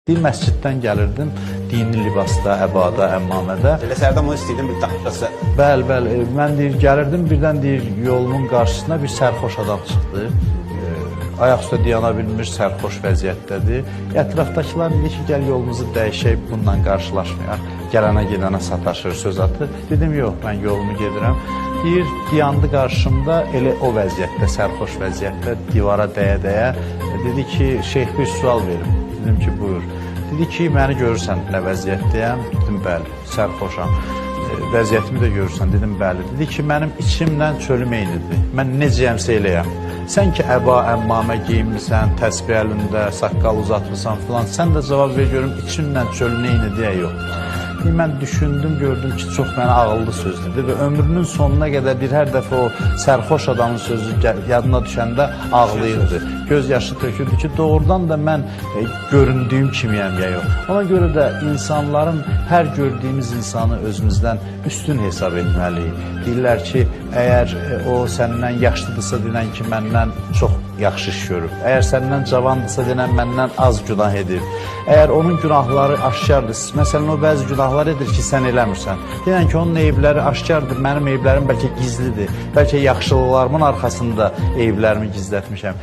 Bir məsciddən gəlirdim, dini libasda, əbada, əmmamədə. Elə sərdən onu istəyirdim, bir daxilası. Bəli, mən gəlirdim, birdən yolumun qarşısına bir sərxoş adam çıxdı. Ayaq üstə dayana bilmiş, sərxoş vəziyyətdədir. Ətrafdakılar deyir ki, gəl yolumuzu dəyişək, bununla qarşılaşmayaq. Gələnə gedənə sataşır, söz atır. Dedim, yox, mən yolumu gedirəm. Deyir, dayandı qarşımda, elə o vəziyyətdə, sərxoş vəziyyətdə, divara dəyə-dəyə. Dedi ki, şeyx bir sual verim. Dedim ki, buyur. Dedi ki, məni görürsən nə vəziyyətdəyəm? Dedim, bəli, sərxoşam. Vəziyyətimi də görürsən? Dedim, bəli. Dedi ki, mənim içimlə çölüm eynidir. Mən necəyəmsə eləyəm. Sən ki, əba, əmmamə geyinmirsən, təsbih əlində, saqqal uzatmısan filan, sən də cavab ver görüm, içimlə çölün eynidir ya yox. Mən düşündüm, gördüm ki, çox mənə ağıllı sözdür və ömrünün sonuna qədər bir hər dəfə o sərxoş adamın sözü yadına düşəndə ağlayırdı. Göz yaşı tökürdü ki, doğrudan da mən göründüyüm kimiyəm ya yox. Ona görə də insanların hər gördüyümüz insanı özümüzdən üstün hesab etməliyik. Deyirlər ki, əgər o səndən yaşlıdırsa denən ki, məndən çox yaxşı iş görüb. Əgər səndən cavandırsa denən məndən az günah edib. Əgər onun günahları aşkardır, məsələn o bəzi günahlar edir ki, sən eləmirsən. Denən ki, onun eyibləri aşkardır, mənim eyiblərim bəlkə gizlidir. Bəlkə yaxşılıqlarımın arxasında eyiblərimi gizlətmişəm.